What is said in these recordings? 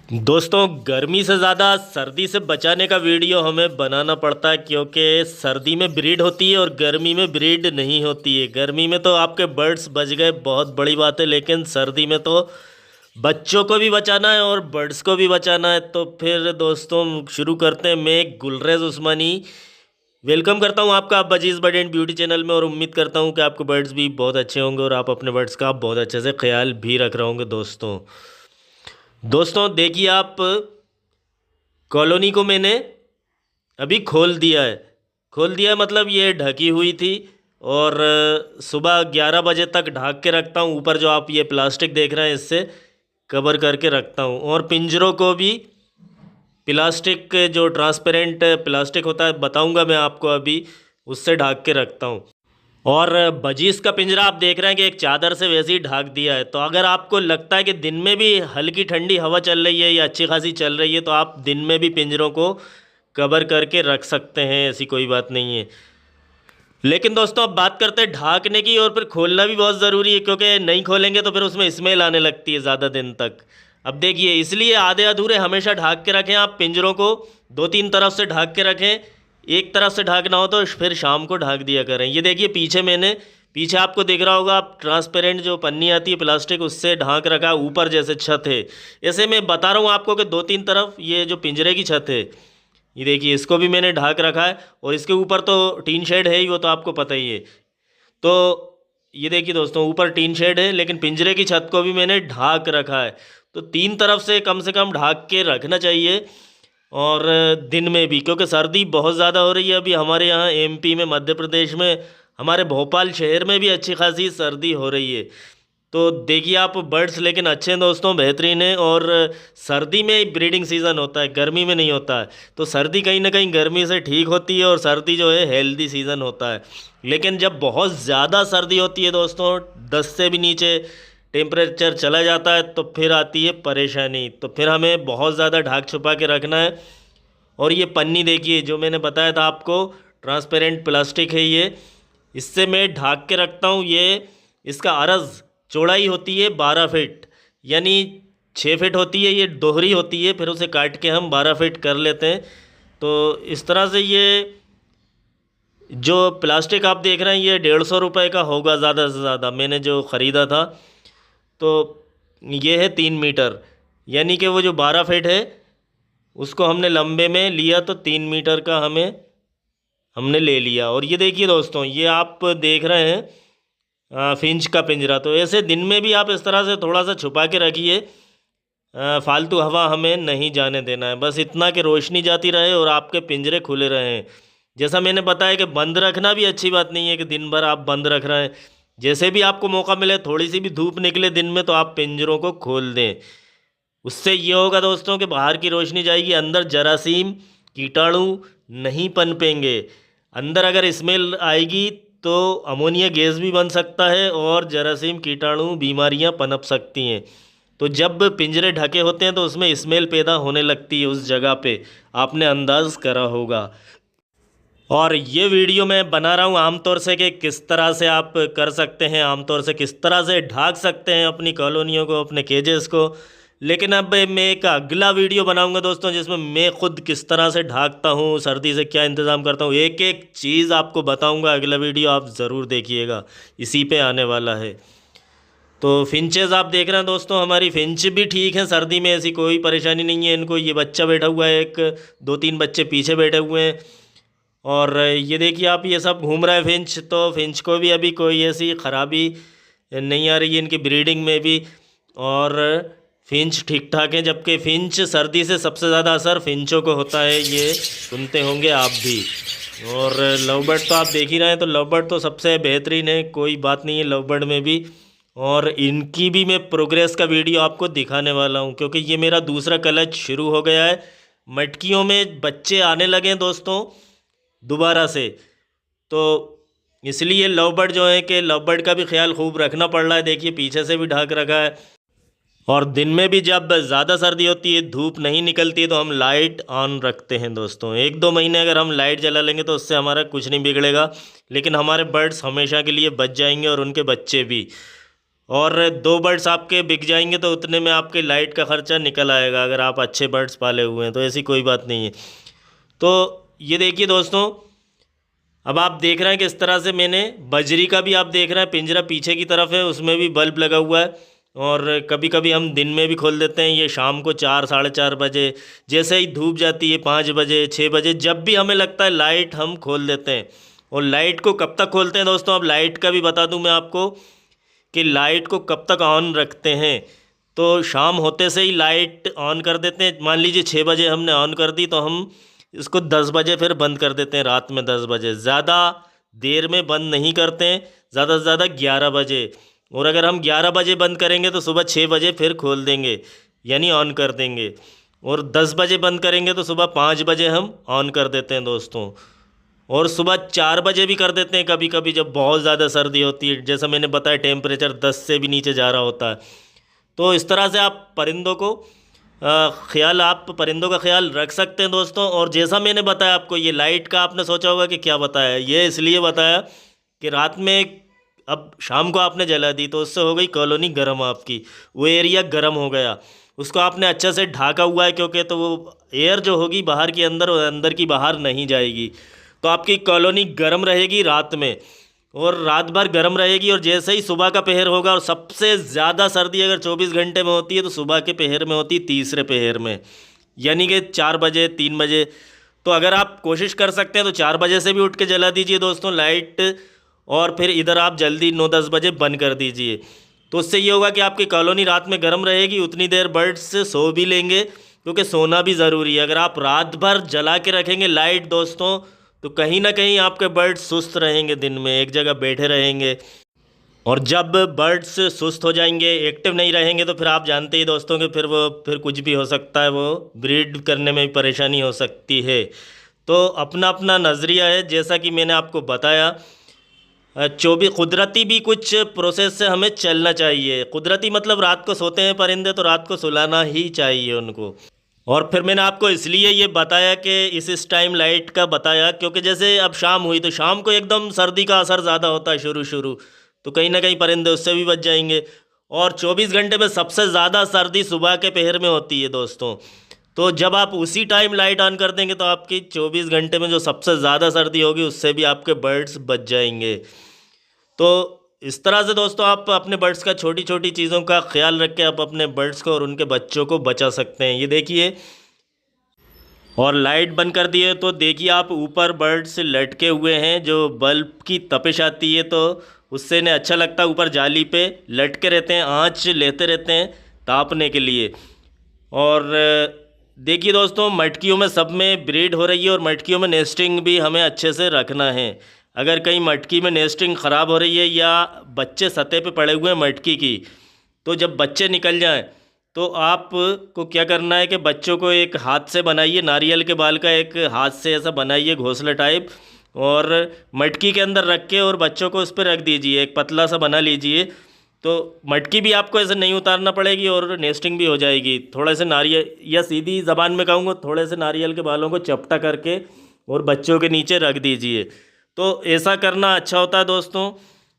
दोस्तों, गर्मी से ज़्यादा सर्दी से बचाने का वीडियो हमें बनाना पड़ता है क्योंकि सर्दी में ब्रीड होती है और गर्मी में ब्रीड नहीं होती है। गर्मी में तो आपके बर्ड्स बच गए, बहुत बड़ी बात है, लेकिन सर्दी में तो बच्चों को भी बचाना है और बर्ड्स को भी बचाना है। तो फिर दोस्तों शुरू करते हैं। मैं गुलरेज उस्मानी वेलकम करता हूं आपका आप budgies bird and beauty channel में, और उम्मीद करता हूं कि आपके बर्ड्स भी बहुत अच्छे होंगे और आप अपने बर्ड्स का बहुत अच्छे से ख्याल भी रख रहे होंगे। दोस्तों दोस्तों देखिए, आप कॉलोनी को मैंने अभी खोल दिया मतलब ये ढकी हुई थी, और सुबह 11 बजे तक ढक के रखता हूँ। ऊपर जो आप ये प्लास्टिक देख रहे हैं इससे कवर करके रखता हूँ, और पिंजरों को भी प्लास्टिक, जो ट्रांसपेरेंट प्लास्टिक होता है बताऊँगा मैं आपको अभी, उससे ढक के रखता हूँ। और बजीज़ का पिंजरा आप देख रहे हैं कि एक चादर से वैसे ही ढक दिया है। तो अगर आपको लगता है कि दिन में भी हल्की ठंडी हवा चल रही है या अच्छी खासी चल रही है तो आप दिन में भी पिंजरों को कवर करके रख सकते हैं, ऐसी कोई बात नहीं है। लेकिन दोस्तों अब बात करते हैं ढाकने की, और फिर खोलना भी बहुत ज़रूरी है क्योंकि नहीं खोलेंगे तो फिर उसमें स्मेल आने लगती है ज़्यादा दिन तक। अब देखिए, इसलिए आधे अधूरे हमेशा ढक के रखें। आप पिंजरों को 2-3 तरफ से ढक के रखें, एक तरफ से ढकना हो तो फिर शाम को ढक दिया करें। ये देखिए पीछे आपको दिख रहा होगा, आप ट्रांसपेरेंट जो पन्नी आती है प्लास्टिक, उससे ढक रखा है। ऊपर जैसे छत है, ऐसे मैं बता रहा हूँ आपको कि 2-3 तरफ ये जो पिंजरे की छत है, ये देखिए इसको भी मैंने ढक रखा है, और इसके ऊपर तो टीन शेड है ही, वो तो आपको पता ही है। तो ये देखिए दोस्तों, ऊपर टीन शेड है लेकिन पिंजरे की छत को भी मैंने ढक रखा है। तो 3 तरफ से कम ढक के रखना चाहिए, और दिन में भी, क्योंकि सर्दी बहुत ज़्यादा हो रही है अभी हमारे यहाँ एमपी में, मध्य प्रदेश में, हमारे भोपाल शहर में भी अच्छी खासी सर्दी हो रही है। तो देखिए आप, बर्ड्स लेकिन अच्छे हैं दोस्तों, बेहतरीन है। और सर्दी में ब्रीडिंग सीज़न होता है, गर्मी में नहीं होता है। तो सर्दी कहीं ना कहीं गर्मी से ठीक होती है, और सर्दी जो है हेल्दी सीज़न होता है। लेकिन जब बहुत ज़्यादा सर्दी होती है दोस्तों, 10 से भी नीचे टेम्परेचर चला जाता है, तो फिर आती है परेशानी। तो फिर हमें बहुत ज़्यादा ढक छुपा के रखना है। और ये पन्नी देखिए जो मैंने बताया था आपको, ट्रांसपेरेंट प्लास्टिक है ये, इससे मैं ढक के रखता हूँ। ये इसका अर्ज़ चौड़ाई होती है 12 फीट, यानी 6 फीट होती है, ये दोहरी होती है, फिर उसे काट के हम 12 फीट कर लेते हैं। तो इस तरह से ये जो प्लास्टिक आप देख रहे हैं ये 150 रुपये का होगा ज़्यादा से ज़्यादा, मैंने जो ख़रीदा था। तो ये है 3 मीटर, यानी कि वो जो 12 फीट है उसको हमने लंबे में लिया, तो 3 मीटर का हमने ले लिया। और ये देखिए दोस्तों, ये आप देख रहे हैं फिंच का पिंजरा। तो ऐसे दिन में भी आप इस तरह से थोड़ा सा छुपा के रखिए, फालतू हवा हमें नहीं जाने देना है, बस इतना कि रोशनी जाती रहे और आपके पिंजरे खुले रहें। जैसा मैंने बताया कि बंद रखना भी अच्छी बात नहीं है कि दिन भर आप बंद रख रहे हैं। जैसे भी आपको मौका मिले, थोड़ी सी भी धूप निकले दिन में, तो आप पिंजरों को खोल दें। उससे ये होगा दोस्तों कि बाहर की रोशनी जाएगी, अंदर जरासीम कीटाणु नहीं पनपेंगे। अंदर अगर स्मेल आएगी तो अमोनिया गैस भी बन सकता है, और जरासीम कीटाणु बीमारियां पनप सकती हैं। तो जब पिंजरे ढके होते हैं तो उसमें स्मेल पैदा होने लगती है उस जगह पे, आपने अंदाज़ करा होगा। और ये वीडियो मैं बना रहा हूँ आमतौर से कि किस तरह से आप कर सकते हैं, आमतौर से किस तरह से ढाक सकते हैं अपनी कॉलोनियों को, अपने केजेस को। लेकिन अब मैं एक अगला वीडियो बनाऊंगा दोस्तों, जिसमें मैं खुद किस तरह से ढाकता हूँ, सर्दी से क्या इंतज़ाम करता हूँ, एक एक चीज़ आपको बताऊंगा। अगला वीडियो आप ज़रूर देखिएगा, इसी पे आने वाला है। तो फिंचेस आप देख रहे हैं दोस्तों, हमारी फिंच भी ठीक है, सर्दी में ऐसी कोई परेशानी नहीं है इनको। ये बच्चा बैठा हुआ है, एक 2-3 बच्चे पीछे बैठे हुए हैं, और ये देखिए आप, ये सब घूम रहा है फिंच। तो फिंच को भी अभी कोई ऐसी ख़राबी नहीं आ रही है इनकी ब्रीडिंग में भी, और फिंच ठीक ठाक है। जबकि फिंच, सर्दी से सबसे ज़्यादा असर फिंचों को होता है, ये सुनते होंगे आप भी। और लव बर्ड तो आप देख ही रहे हैं, तो लव बर्ड तो सबसे बेहतरीन है, कोई बात नहीं है लव बर्ड में भी। और इनकी भी मैं प्रोग्रेस का वीडियो आपको दिखाने वाला हूँ, क्योंकि ये मेरा दूसरा क्लच शुरू हो गया है। मटकियों में बच्चे आने लगे हैं दोस्तों दोबारा से। तो इसलिए लव बर्ड जो है, कि लव बर्ड का भी ख्याल खूब रखना पड़ रहा है। देखिए पीछे से भी ढक रखा है। और दिन में भी जब ज़्यादा सर्दी होती है, धूप नहीं निकलती है, तो हम लाइट ऑन रखते हैं दोस्तों। 1-2 महीने अगर हम लाइट जला लेंगे तो उससे हमारा कुछ नहीं बिगड़ेगा, लेकिन हमारे बर्ड्स हमेशा के लिए बच जाएंगे, और उनके बच्चे भी। और 2 बर्ड्स आपके बिक जाएंगे तो उतने में आपके लाइट का ख़र्चा निकल आएगा, अगर आप अच्छे बर्ड्स पाले हुए हैं तो ऐसी कोई बात नहीं है। तो ये देखिए दोस्तों, अब आप देख रहे हैं कि इस तरह से मैंने बजरी का भी आप देख रहे हैं पिंजरा पीछे की तरफ है, उसमें भी बल्ब लगा हुआ है। और कभी कभी हम दिन में भी खोल देते हैं, ये शाम को 4 साढ़े 4 बजे, जैसे ही धूप जाती है 5 बजे 6 बजे, जब भी हमें लगता है लाइट हम खोल देते हैं। और लाइट को कब तक खोलते हैं दोस्तों, अब लाइट का भी बता दूं मैं आपको कि लाइट को कब तक ऑन रखते हैं। तो शाम होते से ही लाइट ऑन कर देते हैं। मान लीजिए 6 बजे हमने ऑन कर दी तो हम इसको 10 बजे फिर बंद कर देते हैं, रात में 10 बजे। ज़्यादा देर में बंद नहीं करते हैं, ज़्यादा से ज़्यादा 11 बजे। और अगर हम 11 बजे बंद करेंगे तो सुबह 6 बजे फिर खोल देंगे, यानी ऑन कर देंगे। और 10 बजे बंद करेंगे तो सुबह 5 बजे हम ऑन कर देते हैं दोस्तों। और सुबह 4 बजे भी कर देते हैं कभी कभी, जब बहुत ज़्यादा सर्दी होती है, जैसा मैंने बताया टेम्परेचर 10 से भी नीचे जा रहा होता है। तो इस तरह से आप परिंदों को आप परिंदों का ख्याल रख सकते हैं दोस्तों। और जैसा मैंने बताया आपको, ये लाइट का आपने सोचा होगा कि क्या बताया, ये इसलिए बताया कि रात में, अब शाम को आपने जला दी तो उससे हो गई कॉलोनी गर्म, आपकी वो एरिया गर्म हो गया। उसको आपने अच्छे से ढाका हुआ है, क्योंकि तो वो एयर जो होगी बाहर की अंदर और अंदर की बाहर नहीं जाएगी। तो आपकी कॉलोनी गर्म रहेगी रात में, और रात भर गर्म रहेगी। और जैसे ही सुबह का पहर होगा, और सबसे ज़्यादा सर्दी अगर 24 घंटे में होती है तो सुबह के पहर में होती है, तीसरे पहर में, यानी कि 4 बजे 3 बजे। तो अगर आप कोशिश कर सकते हैं तो 4 बजे से भी उठ के जला दीजिए दोस्तों लाइट, और फिर इधर आप जल्दी 9-10 बजे बंद कर दीजिए। तो उससे ये होगा कि आपकी कॉलोनी रात में गर्म रहेगी, उतनी देर बर्ड्स सो भी लेंगे, क्योंकि सोना भी ज़रूरी है। अगर आप रात भर जला के रखेंगे लाइट दोस्तों, तो कहीं ना कहीं आपके बर्ड्स सुस्त रहेंगे, दिन में एक जगह बैठे रहेंगे। और जब बर्ड्स सुस्त हो जाएंगे, एक्टिव नहीं रहेंगे, तो फिर आप जानते ही दोस्तों कि फिर कुछ भी हो सकता है, वो ब्रीड करने में भी परेशानी हो सकती है। तो अपना अपना नज़रिया है, जैसा कि मैंने आपको बताया। 24 कुदरती भी कुछ प्रोसेस से हमें चलना चाहिए। कुदरती मतलब रात को सोते हैं परिंदे, तो रात को सुलाना ही चाहिए उनको। और फिर मैंने आपको इसलिए ये बताया कि इस टाइम लाइट का बताया, क्योंकि जैसे अब शाम हुई तो शाम को एकदम सर्दी का असर ज़्यादा होता है शुरू शुरू, तो कहीं ना कहीं परिंदे उससे भी बच जाएंगे। और 24 घंटे में सबसे ज़्यादा सर्दी सुबह के पहर में होती है दोस्तों। तो जब आप उसी टाइम लाइट ऑन कर देंगे तो आपकी 24 घंटे में जो सबसे ज़्यादा सर्दी होगी उससे भी आपके बर्ड्स बच जाएंगे। तो इस तरह से दोस्तों आप अपने बर्ड्स का, छोटी छोटी चीज़ों का ख्याल रख के आप अपने बर्ड्स को और उनके बच्चों को बचा सकते हैं। ये देखिए, और लाइट बंद कर दिए तो देखिए आप ऊपर बर्ड्स लटके हुए हैं। जो बल्ब की तपिश आती है तो उससे इन्हें अच्छा लगता है, ऊपर जाली पे लटके रहते हैं, आँच लेते रहते हैं तापने के लिए। और देखिए दोस्तों, मटकियों में सब में ब्रीड हो रही है, और मटकियों में नेस्टिंग भी हमें अच्छे से रखना है। अगर कहीं मटकी में नेस्टिंग ख़राब हो रही है या बच्चे सतह पे पड़े हुए हैं मटकी की, तो जब बच्चे निकल जाएं तो आपको क्या करना है कि बच्चों को एक हाथ से बनाइए, नारियल के बाल का एक हाथ से ऐसा बनाइए घोंसला टाइप, और मटकी के अंदर रख के और बच्चों को उस पर रख दीजिए, एक पतला सा बना लीजिए। तो मटकी भी आपको ऐसे नहीं उतारना पड़ेगी और नेस्टिंग भी हो जाएगी। थोड़े से नारियल, या सीधी ज़बान में कहूँगा, थोड़े से नारियल के बालों को चपटा करके और बच्चों के नीचे रख दीजिए। तो ऐसा करना अच्छा होता है दोस्तों।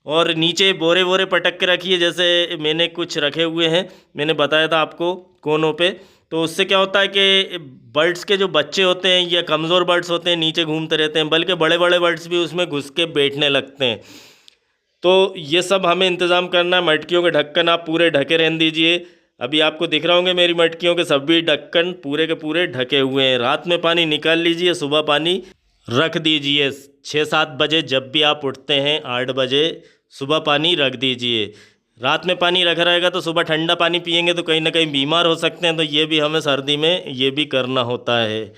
और नीचे बोरे वोरे पटक के रखिए, जैसे मैंने कुछ रखे हुए हैं, मैंने बताया था आपको कोनों पे। तो उससे क्या होता है कि बर्ड्स के जो बच्चे होते हैं या कमज़ोर बर्ड्स होते हैं नीचे घूमते रहते हैं, बल्कि बड़े बड़े बर्ड्स भी उसमें घुस के बैठने लगते हैं। तो ये सब हमें इंतज़ाम करना है। मटकियों के ढक्कन आप पूरे ढके रहने दीजिए। अभी आपको दिख रहा होंगे मेरी मटकियों के सभी ढक्कन पूरे के पूरे ढके हुए हैं। रात में पानी निकाल लीजिए, सुबह पानी रख दीजिए। 6-7 बजे जब भी आप उठते हैं, 8 बजे सुबह पानी रख दीजिए। रात में पानी रखा रहेगा तो सुबह ठंडा पानी पिएंगे तो कहीं ना कहीं बीमार हो सकते हैं। तो ये भी हमें सर्दी में ये भी करना होता है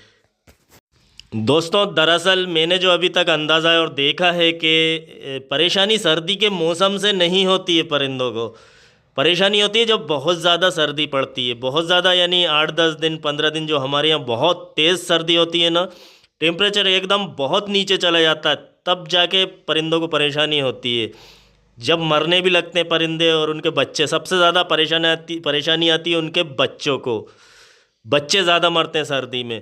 दोस्तों। दरअसल मैंने जो अभी तक अंदाज़ा है और देखा है कि परेशानी सर्दी के मौसम से नहीं होती है, परिंदों को परेशानी होती है जब बहुत ज़्यादा सर्दी पड़ती है। बहुत ज़्यादा यानी 8-10 दिन 15 दिन जो हमारे यहाँ बहुत तेज़ सर्दी होती है ना, टेम्परेचर एकदम बहुत नीचे चला जाता है, तब जाके परिंदों को परेशानी होती है। जब मरने भी लगते हैं परिंदे और उनके बच्चे, सबसे ज़्यादा परेशानी आती है उनके बच्चों को। बच्चे ज़्यादा मरते हैं सर्दी में।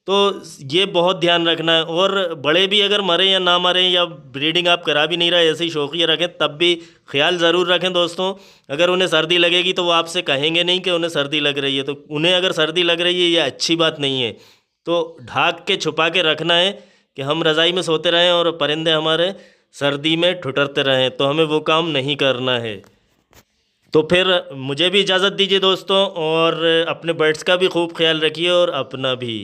तो ये बहुत ध्यान रखना है। और बड़े भी अगर मरें या ना मरें, या ब्रीडिंग आप करा भी नहीं रहे, ऐसे ही शौकिया रखें, तब भी ख्याल ज़रूर रखें दोस्तों। अगर उन्हें सर्दी लगेगी तो वो आपसे कहेंगे नहीं कि उन्हें सर्दी लग रही है, तो उन्हें अगर सर्दी लग रही है ये अच्छी बात नहीं है। तो ढाक के छुपा के रखना है कि हम रज़ाई में सोते रहें और परिंदे हमारे सर्दी में ठुठरते रहें, तो हमें वो काम नहीं करना है। तो फिर मुझे भी इजाज़त दीजिए दोस्तों, और अपने बर्ड्स का भी खूब ख्याल रखिए और अपना भी।